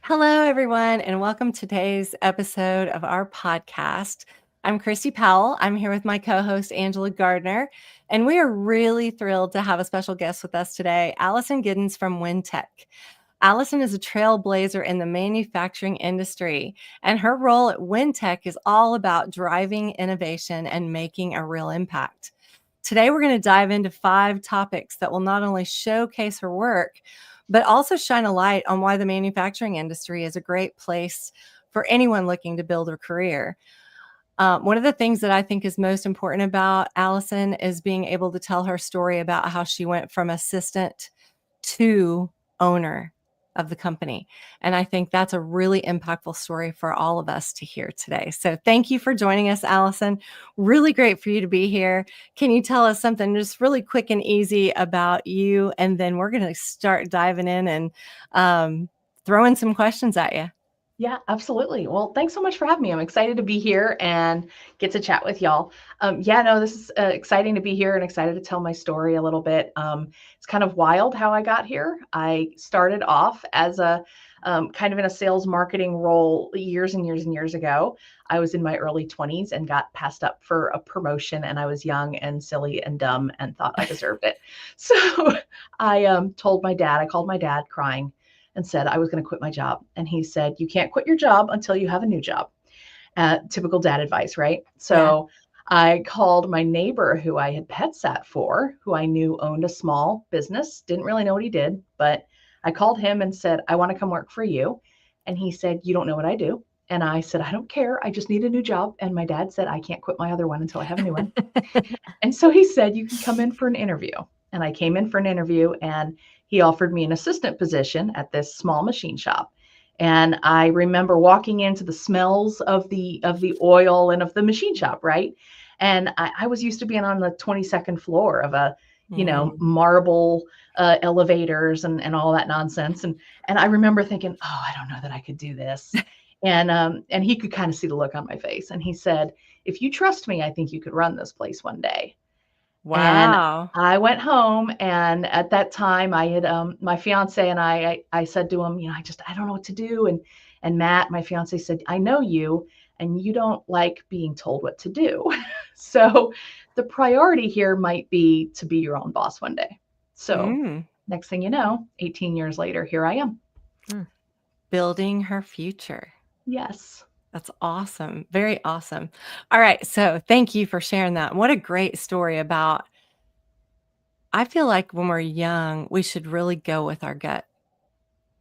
Hello, everyone, and welcome to today's episode of our podcast. I'm Christy Powell. I'm here with my co-host, Angela Gardner, and we are really thrilled to have a special guest with us today, Allison Giddens from Wintech. Allison is a trailblazer in the manufacturing industry, and her role at Wintech is all about driving innovation and making a real impact. Today, we're going to dive into 5 topics that will not only showcase her work, but also shine a light on why the manufacturing industry is a great place for anyone looking to build a career. One of the things that I think is most important about Allison is being able to tell her story about how she went from assistant to owner of the company. And I think that's a really impactful story for all of us to hear today. So thank you for joining us, Allison. Really great for you to be here. Can you tell us something just really quick and easy about you? And then we're going to start diving in and throwing some questions at you. Yeah, absolutely. Well, thanks so much for having me. I'm excited to be here and get to chat with y'all. This is exciting to be here and excited to tell my story a little bit. It's kind of wild how I got here. I started off as a kind of in a sales marketing role years and years and years ago. I was in my early 20s and got passed up for a promotion, and I was young and silly and dumb and thought I deserved it. So I called my dad crying and said I was going to quit my job. And he said, "You can't quit your job until you have a new job." Typical dad advice, right? So I called my neighbor who I had pet sat for, who I knew owned a small business, didn't really know what he did, but I called him and said, "I want to come work for you." And he said, "You don't know what I do." And I said, "I don't care. I just need a new job." And my dad said, "I can't quit my other one until I have a new one." And so he said, "You can come in for an interview." And I came in for an interview, and he offered me an assistant position at this small machine shop. And I remember walking into the smells of the oil and of the machine shop, right? And I was used to being on the 22nd floor of a, marble elevators and all that nonsense. And I remember thinking, oh, I don't know that I could do this. And he could kind of see the look on my face. And he said, "If you trust me, I think you could run this place one day." Wow. And I went home, and at that time I had my fiance and I said to him, I don't know what to do. And Matt, my fiance, said, "I know you, and you don't like being told what to do." So the priority here might be to be your own boss one day. So next thing you know, 18 years later, here I am. Building her future. Yes. That's awesome. Very awesome. All right. So thank you for sharing that. What a great story about, I feel like when we're young, we should really go with our gut.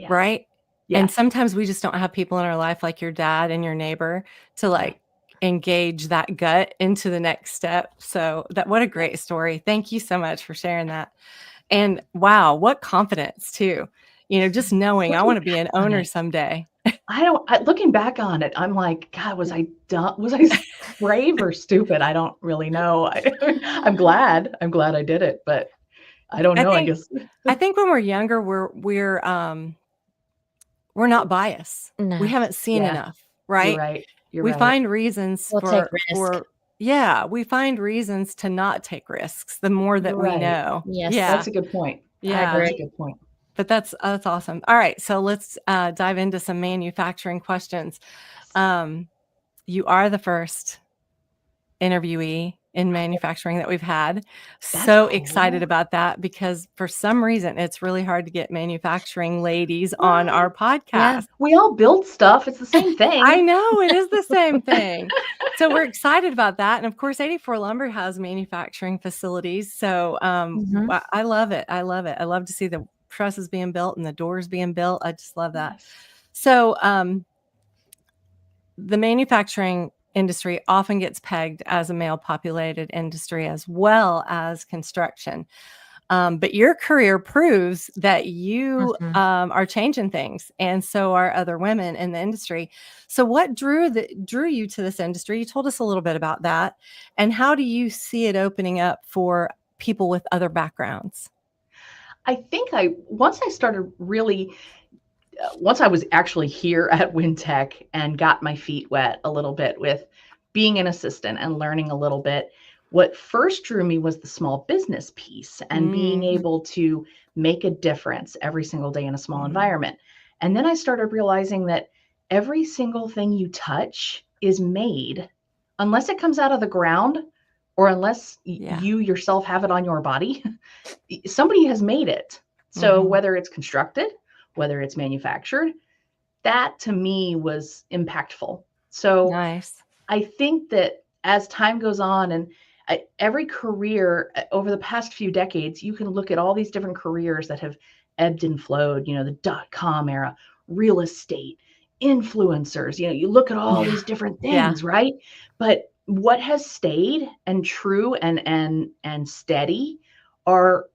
Yeah. Right? Yes. And sometimes we just don't have people in our life like your dad and your neighbor to engage that gut into the next step. So what a great story. Thank you so much for sharing that. And wow, what confidence too. Just knowing I want to be an owner someday. Looking back on it, I'm like, God, was I dumb? Was I brave or stupid? I don't really know. I'm glad I did it, but I don't know. I guess I think when we're younger, we're not biased. No. We haven't seen enough, right? You're right. We find reasons we find reasons to not take risks the more that we know. Yes. Yeah. That's a good point. Yeah. That's a good point. But that's awesome. All right. So let's dive into some manufacturing questions. You are the first interviewee in manufacturing that we've had. So excited about that because for some reason it's really hard to get manufacturing ladies on our podcast. Yeah. We all build stuff. It's the same thing. I know it is the same thing. So we're excited about that. And of course, 84 Lumber has manufacturing facilities. So I love it. I love it. I love to see the trusses being built and the doors being built. I just love that. So the manufacturing industry often gets pegged as a male populated industry as well as construction. But your career proves that you are changing things, and so are other women in the industry. So what drew you to this industry? You told us a little bit about that. And how do you see it opening up for people with other backgrounds? I think once I was actually here at Wintech and got my feet wet a little bit with being an assistant and learning a little bit, what first drew me was the small business piece and being able to make a difference every single day in a small environment. And then I started realizing that every single thing you touch is made, unless it comes out of the ground or unless you yourself have it on your body, somebody has made it. So whether it's constructed, whether it's manufactured, that to me was impactful. So nice. I think that as time goes on and every career over the past few decades, you can look at all these different careers that have ebbed and flowed, you know, the .com era, real estate, influencers, you know, you look at all these different things, right? But what has stayed and true and steady are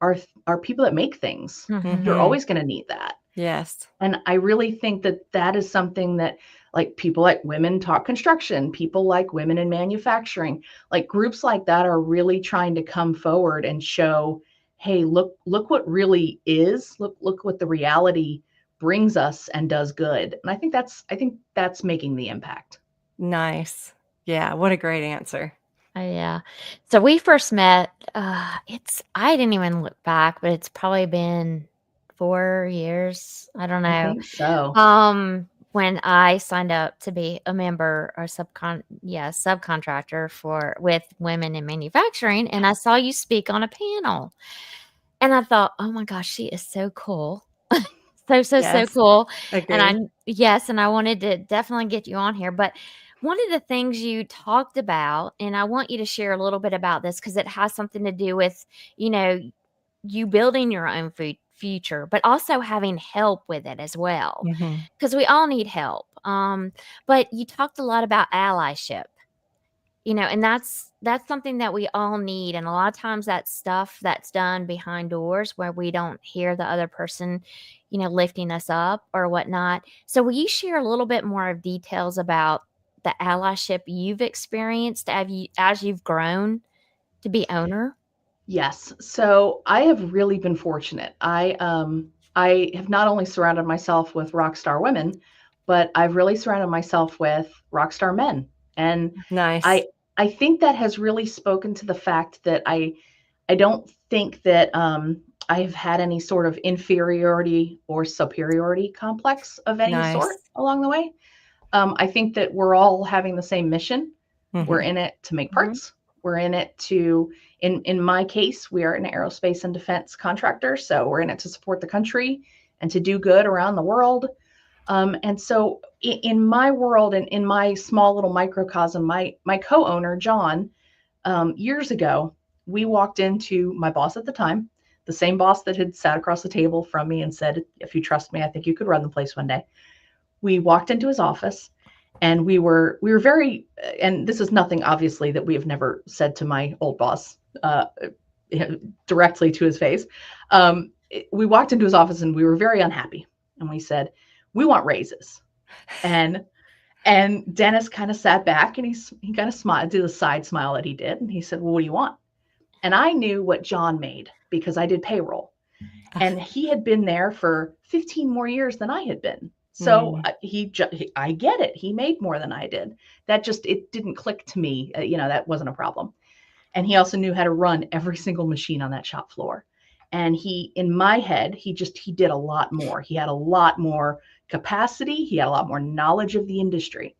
people that make things. You're always going to need that. Yes. And I really think that that is something that like people like Women Talk Construction, people like Women in Manufacturing, like groups like that are really trying to come forward and show, hey, look what really is. Look what the reality brings us and does good. And I think that's making the impact. Nice. Yeah, what a great answer. Yeah. So we first met, I didn't even look back, but it's probably been 4 years. I don't know. I think so. When I signed up to be a member or subcontractor with Women in Manufacturing, and I saw you speak on a panel. And I thought, oh my gosh, she is so cool. So cool. Agreed. And I wanted to definitely get you on here. But one of the things you talked about, and I want you to share a little bit about this because it has something to do with, you know, you building your own future, but also having help with it as well, because we all need help. But you talked a lot about allyship, you know, and that's something that we all need. And a lot of times that's stuff that's done behind doors where we don't hear the other person, you know, lifting us up or whatnot. So will you share a little bit more of details about the allyship you've experienced as you've grown to be owner? Yes. So I have really been fortunate. I have not only surrounded myself with rock star women, but I've really surrounded myself with rock star men. And nice. I think that has really spoken to the fact that I don't think that I've had any sort of inferiority or superiority complex of any sort along the way. I think that we're all having the same mission. We're in it to make parts. We're in it to, in my case, we are an aerospace and defense contractor. So we're in it to support the country and to do good around the world. And so in my world and in my small little microcosm, my co-owner, John, years ago, we walked into my boss at the time, the same boss that had sat across the table from me and said, if you trust me, I think you could run the place one day. We walked into his office and we were very, and this is nothing obviously that we have never said to my old boss directly to his face. We walked into his office and we were very unhappy. And we said, we want raises. And Dennis kind of sat back and he kind of smiled, did a side smile that he did. And he said, well, what do you want? And I knew what John made because I did payroll. And he had been there for 15 more years than I had been. So I get it. He made more than I did. It didn't click to me. That wasn't a problem. And he also knew how to run every single machine on that shop floor. And in my head, he did a lot more. He had a lot more capacity. He had a lot more knowledge of the industry.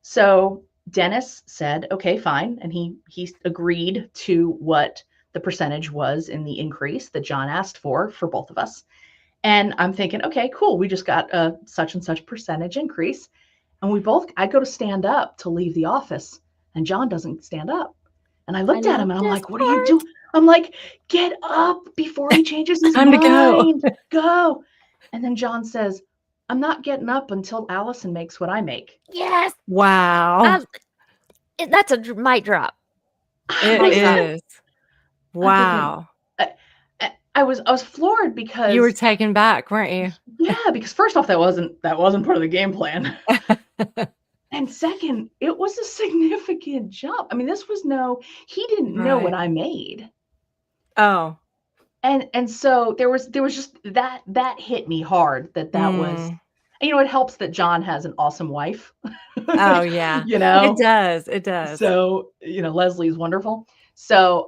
So Dennis said, okay, fine. And he agreed to what the percentage was in the increase that John asked for both of us. And I'm thinking, okay, cool. We just got a such and such percentage increase. And I go to stand up to leave the office and John doesn't stand up. And I looked at him and I'm like, what are you doing? I'm like, get up before he changes his mind. To go. And then John says, I'm not getting up until Allison makes what I make. Yes. Wow. That's a mic drop. It is. Wow. I was floored because you were taken back, weren't you? Yeah, because first off, that wasn't part of the game plan. And second, it was a significant jump. I mean, he didn't know what I made. Oh. And so there was just that hit me hard that was, it helps that John has an awesome wife. Oh yeah. It does. So, Leslie's wonderful. So,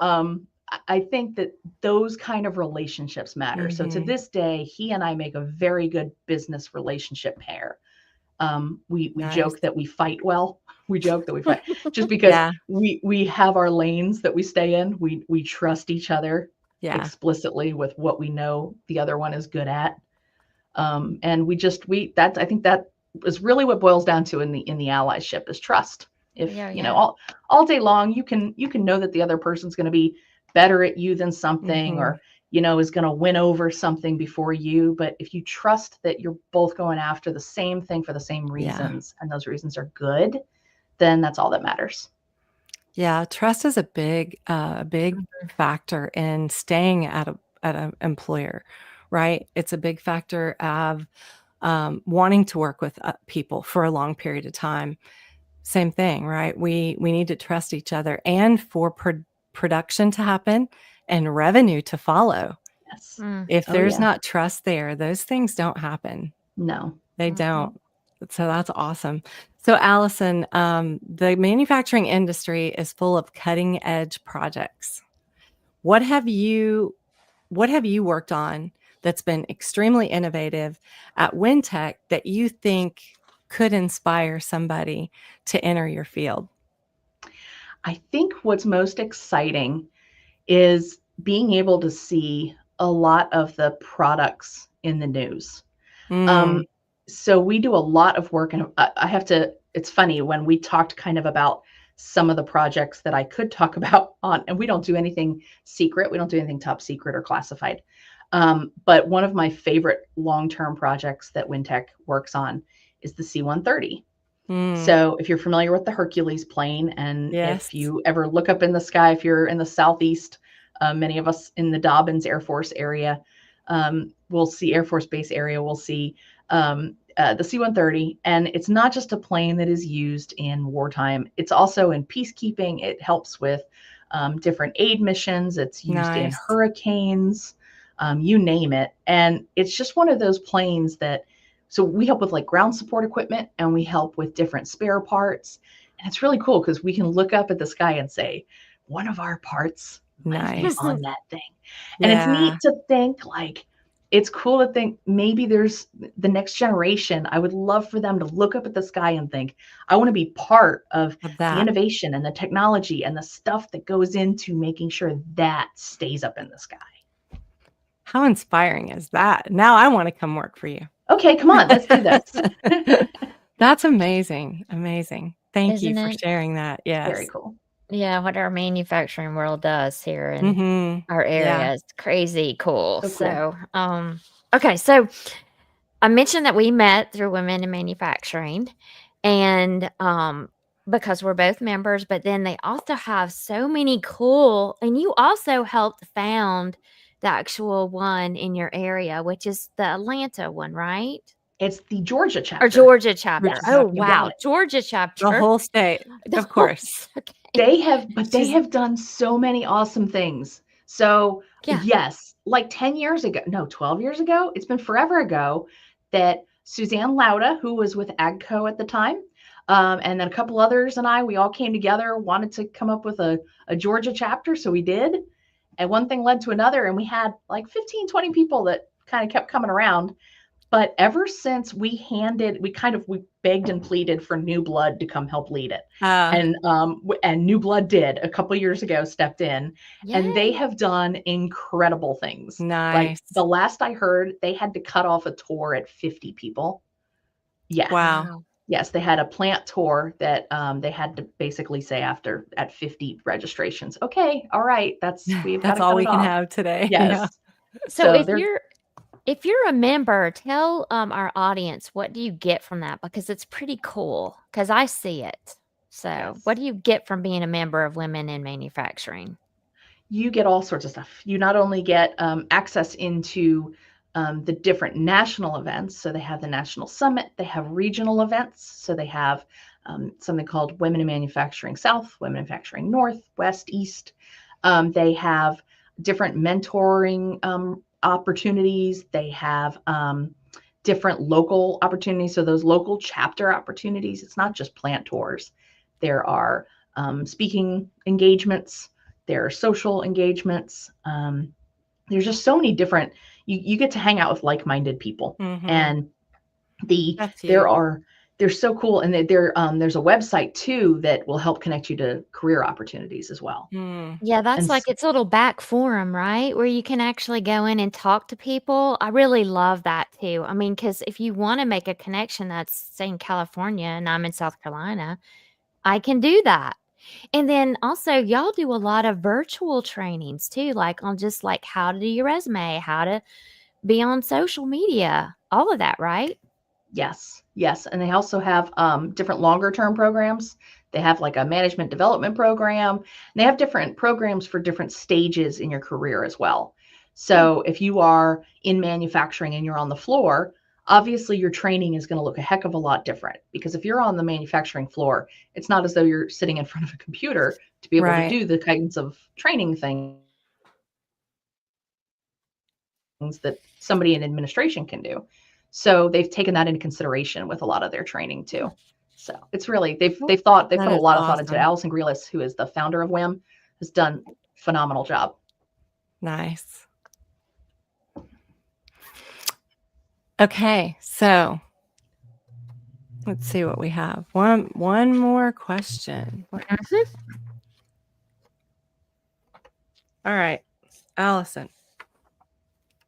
I think that those kind of relationships matter. So to this day, he and I make a very good business relationship pair. We Nice. joke that we fight well. We joke that we fight just because Yeah. we have our lanes that we stay in. We trust each other Yeah. explicitly with what we know the other one is good at. And I think that is really what boils down to in the allyship is trust. If you know all day long, you can know that the other person's going to be better at you than something, or is going to win over something before you. But if you trust that you're both going after the same thing for the same reasons, and those reasons are good, then that's all that matters. Yeah, trust is a big factor in staying at an employer, right? It's a big factor of wanting to work with people for a long period of time. Same thing, right? We need to trust each other, and for production to happen and revenue to follow. Yes. If there's not trust there, those things don't happen. No, they don't. So that's awesome. So Allison, the manufacturing industry is full of cutting edge projects. What have you worked on that's been extremely innovative at WinTech that you think could inspire somebody to enter your field? I think what's most exciting is being able to see a lot of the products in the news. So we do a lot of work, and it's funny when we talked kind of about some of the projects that I could talk about on, and we don't do anything secret. We don't do anything top secret or classified. But one of my favorite long-term projects that WinTech works on is the C-130. So if you're familiar with the Hercules plane, and if you ever look up in the sky, if you're in the Southeast, many of us in the Dobbins Air Force area, we'll see Air Force Base area, we'll see the C-130. And it's not just a plane that is used in wartime. It's also in peacekeeping. It helps with different aid missions. It's used in hurricanes, you name it. And it's just one of those planes that, so we help with like ground support equipment, and we help with different spare parts. And it's really cool because we can look up at the sky and say, one of our parts might be on that thing. And it's neat to think, like, it's cool to think maybe there's the next generation. I would love for them to look up at the sky and think, I want to be part of the innovation and the technology and the stuff that goes into making sure that stays up in the sky. How inspiring is that? Now I want to come work for you. Okay, come on, let's do this. That's amazing. Amazing. Thank you for it? sharing that. Yes. Very cool. Yeah, what our manufacturing world does here in our area is crazy cool. So okay, so I mentioned that we met through Women in Manufacturing, and because we're both members, but then they also have so many cool, and you also helped found the actual one in your area, which is the Atlanta one, right? It's the Georgia chapter. Or Georgia chapter. Yes, oh, wow. Georgia chapter. The whole state, of course. Okay. They have done so many awesome things. So yes, like 10 years ago, no, 12 years ago, it's been forever ago, that Suzanne Lauda, who was with AGCO at the time, and then a couple others and we all came together, wanted to come up with a Georgia chapter. So we did. And one thing led to another, and we had like 15, 20 people that kind of kept coming around. But ever since we begged and pleaded for new blood to come help lead it. And new blood did a couple years ago, stepped in, and they have done incredible things. Nice. Like the last I heard, they had to cut off a tour at 50 people. Yeah. Wow. Yes, they had a plant tour that they had to basically say at 50 registrations. Okay, all right, that's all we can have today. Yes. Yeah. So if you're a member, tell our audience, what do you get from that? Because it's pretty cool. Because I see it. So what do you get from being a member of Women in Manufacturing? You get all sorts of stuff. You not only get access into the different national events. So they have the National Summit, they have regional events. So they have something called Women in Manufacturing South, Women in Manufacturing North, West, East. They have different mentoring opportunities. They have different local opportunities. So those local chapter opportunities, it's not just plant tours. There are speaking engagements. There are social engagements. There's just so many different, you get to hang out with like-minded people. Mhm. And That's they're huge. so cool. And there's a website too that will help connect you to career opportunities as well. Mm. Yeah, that's And like its a little back forum, right? Where you can actually go in and talk to people. I really love that too. I mean, because if you want to make a connection that's, say, in California and I'm in South Carolina, I can do that. And then also, y'all do a lot of virtual trainings too, like on just like how to do your resume, how to be on social media, all of that, right? Yes. And they also have different longer term programs. They have like a management development program. And they have different programs for different stages in your career as well. So if you are in manufacturing and you're on the floor, obviously your training is going to look a heck of a lot different, because if you're on the manufacturing floor, it's not as though you're sitting in front of a computer to be able to Right. do the kinds of training things that somebody in administration can do. So they've taken that into consideration with a lot of their training too. So it's really, they've put That a is lot of thought into it. awesome. Allison Giddens, who is the founder of WIM, has done a phenomenal job. Nice. Okay, so let's see what we have. One more question. All right, Allison,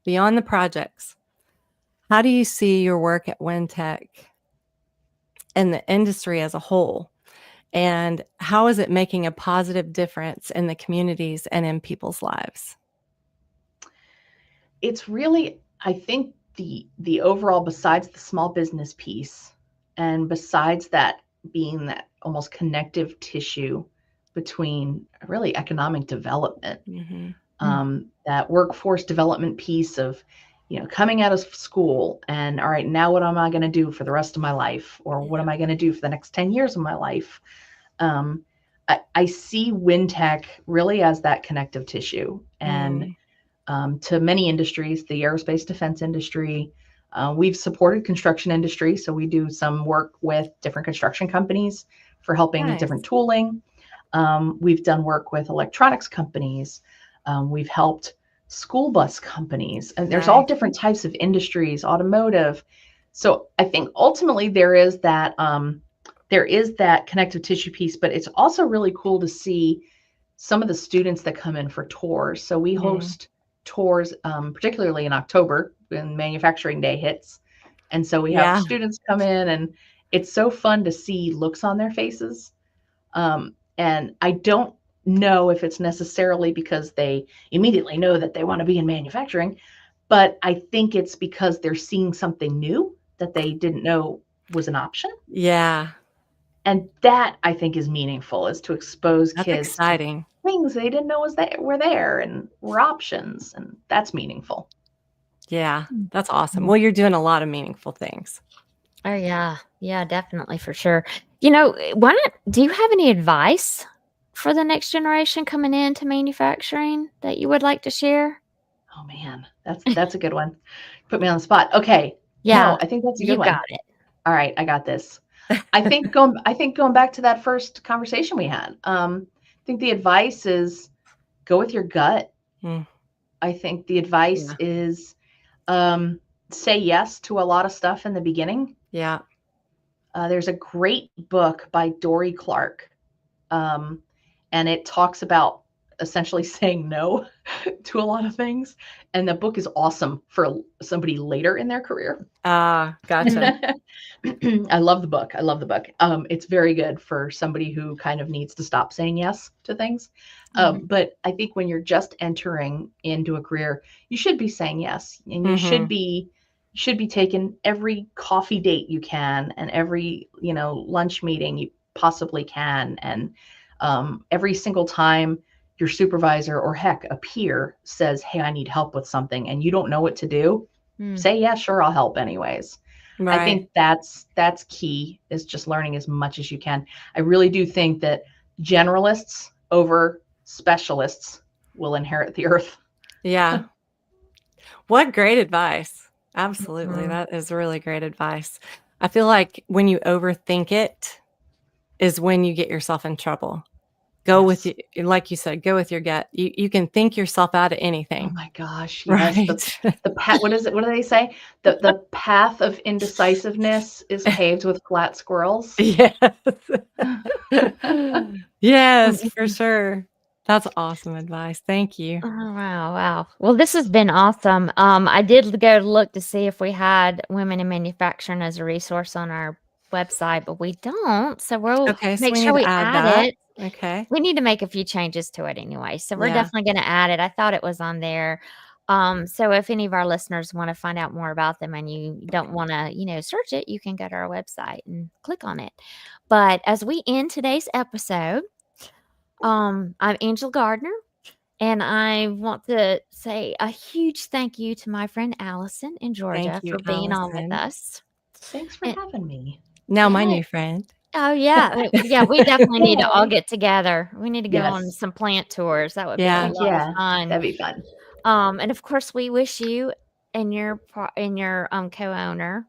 beyond the projects, how do you see your work at WinTech and the industry as a whole? And how is it making a positive difference in the communities and in people's lives? It's really, I think the overall, besides the small business piece, and besides that being that almost connective tissue between really economic development, that workforce development piece of, coming out of school and, all right, now what am I going to do for the rest of my life? Or what am I going to do for the next 10 years of my life? I see WinTech really as that connective tissue. And to many industries, the aerospace defense industry, we've supported construction industry. So we do some work with different construction companies for helping with different tooling. We've done work with electronics companies. We've helped school bus companies, and there's all different types of industries, automotive. So I think ultimately there is that connective tissue piece, but it's also really cool to see some of the students that come in for tours. So we host tours, particularly in October when Manufacturing Day hits. And so we have students come in, and it's so fun to see looks on their faces. And I don't know if it's necessarily because they immediately know that they want to be in manufacturing, but I think it's because they're seeing something new that they didn't know was an option. Yeah. And that, I think, is meaningful, is to expose kids exciting. To things they didn't know were there and were options. And that's meaningful. Yeah, that's awesome. Well, you're doing a lot of meaningful things. Oh, yeah. Yeah, definitely, for sure. Do you have any advice for the next generation coming into manufacturing that you would like to share? Oh, man, that's a good one. Put me on the spot. Okay. Yeah. No, I think that's a good one. You got it. All right, I got this. I think going back to that first conversation we had, I think the advice is go with your gut. I think the advice is say yes to a lot of stuff in the beginning. Yeah. There's a great book by Dory Clark, and it talks about essentially saying no to a lot of things. And the book is awesome for somebody later in their career. Gotcha. I love the book. It's very good for somebody who kind of needs to stop saying yes to things. But I think when you're just entering into a career, you should be saying yes, and you should be taking every coffee date you can, and every, lunch meeting you possibly can. And every single time your supervisor, or heck, a peer says, hey, I need help with something, and you don't know what to do, say, yeah, sure, I'll help anyways. Right. I think that's key, is just learning as much as you can. I really do think that generalists over specialists will inherit the earth. Yeah. What great advice. Absolutely. That is really great advice. I feel like when you overthink it is when you get yourself in trouble. go with Yes. you, like you said, go with your gut. You can think yourself out of Oh anything, my gosh, yes. right? The path, what is it? What do they say? The path of indecisiveness is paved with flat squirrels. Yes. Yes, for sure. That's awesome advice. Thank you. Oh, wow, wow. Well, this has been awesome. I did go look to see if we had women in manufacturing as a resource on our website, but we don't. So we'll Okay, so make we sure need to we add add that. it. Okay. We need to make a few changes to it anyway. So we're Yeah. definitely going to add it. I thought it was on there. So if any of our listeners want to find out more about them and you don't want to, search it, you can go to our website and click on it. But as we end today's episode, I'm Angela Gardner. And I want to say a huge thank you to my friend Allison in Thank Georgia you, for being on with Allison. us. Thanks for And, having me. Now my yeah. new friend. Oh, yeah. Yeah, we definitely need to all Yay. get together. We need to go on Yes. some plant tours. That would be a Yeah. Heck lot of yeah. fun. That'd be fun. And of course, we wish you and your co-owner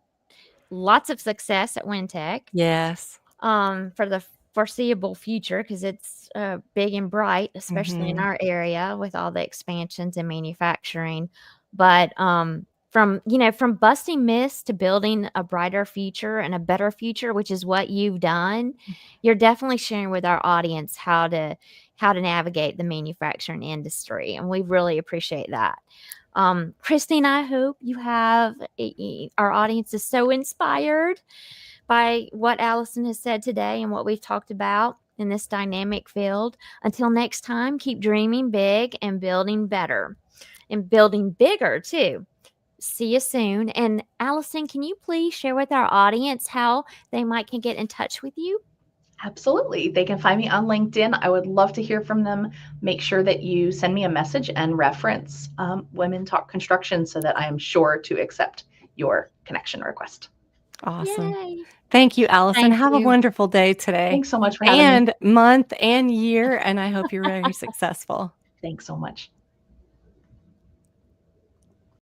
lots of success at Wintech. Yes. For the foreseeable future, because it's big and bright, especially in Mhm. our area with all the expansions in manufacturing. But from busting myths to building a brighter future and a better future, which is what you've done, you're definitely sharing with our audience how to navigate the manufacturing industry, and we really appreciate that. Christi and I hope you have our audience is so inspired by what Allison has said today and what we've talked about in this dynamic field. Until next time, keep dreaming big and building better and building bigger too. See you soon. And Allison, can you please share with our audience how they can get in touch with you? Absolutely. They can find me on LinkedIn. I would love to hear from them. Make sure that you send me a message and reference Women Talk Construction so that I am sure to accept your connection request. Awesome. Yay. Thank you, Allison. Thank Have a you. wonderful day today. Thanks so much for having me. And month and year, and I hope you're very successful. Thanks so much.